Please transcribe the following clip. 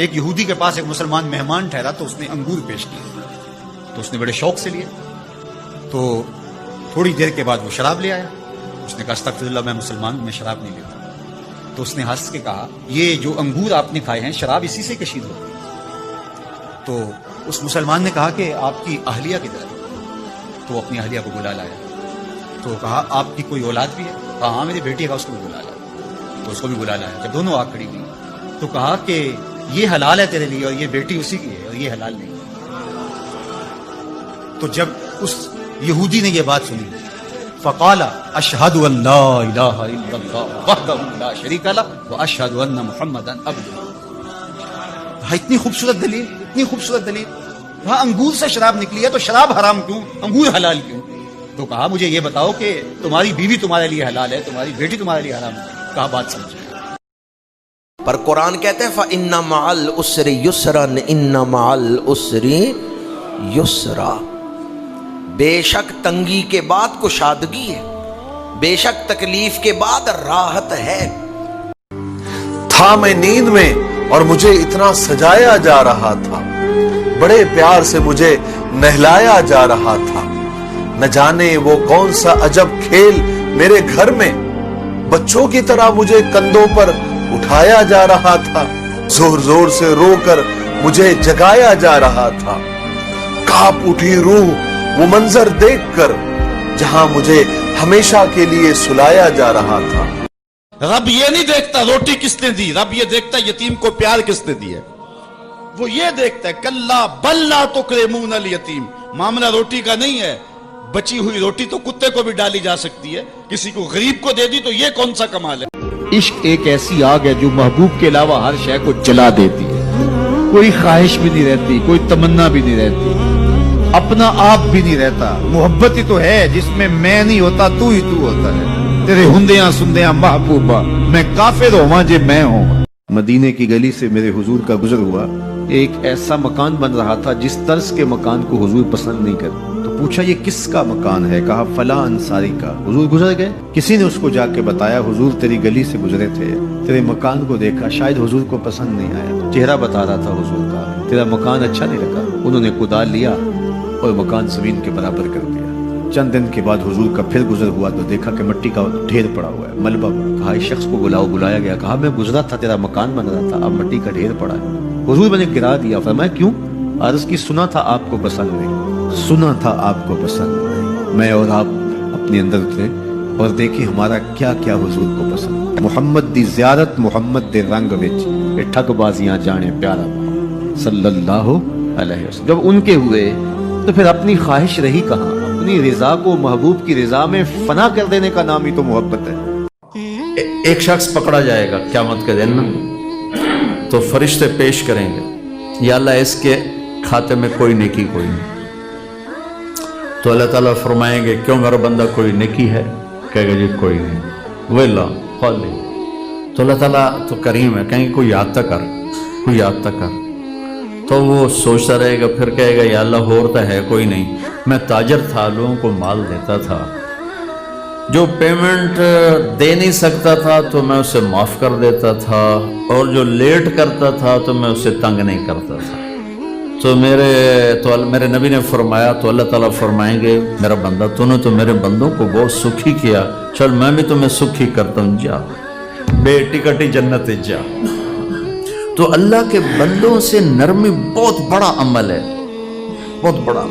ایک یہودی کے پاس ایک مسلمان مہمان ٹھہرا تو اس نے انگور پیش کیے، تو اس نے بڑے شوق سے لیے. تو تھوڑی دیر کے بعد وہ شراب لے آیا. اس نے کہا استغفر اللہ، میں مسلمان ہوں، میں شراب نہیں لیتا. تو اس نے ہنس کے کہا یہ جو انگور آپ نے کھائے ہیں شراب اسی سے کشید ہوتی ہے. تو اس مسلمان نے کہا کہ آپ کی اہلیہ کدھر ہے؟ تو وہ اپنی اہلیہ کو بلا لایا. تو کہا آپ کی کوئی اولاد بھی ہے؟ کہا ہاں میری بیٹی کا، اس کو بھی بلا لایا. تو اس کو بھی بلا لایا. جب دونوں آ کھڑی ہوئی تو کہا کہ یہ حلال ہے تیرے لیے اور یہ بیٹی اسی کی ہے اور یہ حلال نہیں. تو جب اس یہودی نے یہ بات سنی فقال اشہد ان لا الہ الا اللہ وحدہ لا شریک لہ واشہد ان محمدا عبدہ. اتنی خوبصورت دلیل، اتنی خوبصورت دلیل. وہاں انگور سے شراب نکلی ہے تو شراب حرام کیوں، انگور حلال کیوں؟ تو کہا مجھے یہ بتاؤ کہ تمہاری بیوی تمہارے لیے حلال ہے، تمہاری بیٹی تمہارے لیے حرام ہے. کہا بات سمجھے. پر قرآن کہتے ہیں فَإِنَّ مَعَ الْعُسْرِ يُسْرًا إِنَّ مَعَ الْعُسْرِ يُسْرًا. بے شک تنگی کے بعد کشادگی ہے، بے شک تکلیف کے بعد راحت ہے. تھا میں نیند میں اور مجھے اتنا سجایا جا رہا تھا، بڑے پیار سے مجھے نہلایا جا رہا تھا. نہ جانے وہ کون سا عجب کھیل میرے گھر میں بچوں کی طرح مجھے کندھوں پر اٹھایا جا رہا تھا. زور زور سے رو کر مجھے جگایا جا رہا تھا. کانپ اٹھی روح وہ منظر دیکھ کر جہاں مجھے ہمیشہ کے لیے سلایا جا رہا تھا. رب یہ نہیں دیکھتا روٹی کس نے دی، رب یہ دیکھتا یتیم کو پیار کس نے دیا. وہ یہ دیکھتا ہے کلا بل لا تکرمون الیتیم. معاملہ روٹی کا نہیں ہے، بچی ہوئی روٹی تو کتے کو بھی ڈالی جا سکتی ہے، کسی کو غریب کو دے دی تو یہ کون سا کمال ہے. عشق ایک ایسی آگ ہے جو محبوب کے علاوہ ہر شے کو جلا دیتی ہے. کوئی خواہش بھی نہیں رہتی، کوئی تمنا بھی نہیں رہتی، اپنا آپ بھی نہیں رہتا. محبت ہی تو ہے جس میں میں نہیں ہوتا تو ہی تو ہوتا ہے. تیرے ہندیاں سندیاں محبوبہ میں کافر ہوا جے میں ہوں. مدینے کی گلی سے میرے حضور کا گزر ہوا. ایک ایسا مکان بن رہا تھا جس طرز کے مکان کو حضور پسند نہیں کرتے. تو پوچھا یہ کس کا مکان ہے؟ کہا فلاں انصاری کا. حضور گزر گئے، کسی نے اس کو جا کے بتایا حضور تیری گلی سے گزرے تھے، تیرے مکان کو دیکھا، شاید حضور کو پسند نہیں آیا. چہرہ بتا رہا تھا حضور کا، تیرا مکان اچھا نہیں لگا. انہوں نے کدال لیا اور مکان زمین کے برابر کر دیا. چند دن کے بعد حضور کا پھر گزر ہوا تو دیکھا کہ مٹی کا ڈھیر پڑا ہوا ہے، ملبہ پڑا. کہا اس شخص کو بلاؤ. بلایا گیا. کہا میں گزرا تھا، تیرا مکان بن رہا تھا، اب مٹی کا ڈھیر پڑا ہے. حضور میں نے گرا دیا. فرمایا کیوں؟ عرض کی سنا تھا آپ کو پسند نہیں، سنا تھا آپ کو پسند نہیں. میں اور آپ اپنے اندر اترے اور دیکھیں ہمارا کیا کیا حضور کو پسند. محمد دی زیارت محمد دے رنگ وچ اے ٹھگ بازیاں جانے پیارا صلی اللہ علیہ وسلم. جب ان کے ہوئے تو پھر اپنی خواہش رہی کہاں؟ اپنی رضا کو محبوب کی رضا میں فنا کر دینے کا نام ہی تو محبت ہے. ایک شخص پکڑا جائے گا قیامت کے دن تو فرشتے پیش کریں گے یا اللہ اس کے کھاتے میں کوئی نیکی کوئی نہیں. تو اللہ تعالیٰ فرمائیں گے کیوں میرا بندہ کوئی نیکی ہے؟ کہے گا جی کوئی نہیں. وہ اللہ خالی. تو اللہ تعالیٰ تو کریم ہے، کہیں گے کوئی یاد تک کر، کوئی یاد تک کر. تو وہ سوچتا رہے گا، پھر کہے گا یا اللہ ہوتا ہے کوئی نہیں. میں تاجر تھا، لوگوں کو مال دیتا تھا، جو پیمنٹ دے نہیں سکتا تھا تو میں اسے معاف کر دیتا تھا، اور جو لیٹ کرتا تھا تو میں اسے تنگ نہیں کرتا تھا. تو میرے نبی نے فرمایا، تو اللہ تعالیٰ فرمائیں گے میرا بندہ تو نے تو میرے بندوں کو بہت سکھی کیا، چل میں بھی تمہیں سکھی کرتا ہوں، جا بے ٹکٹی جنت جا. تو اللہ کے بندوں سے نرمی بہت بڑا عمل ہے، بہت بڑا.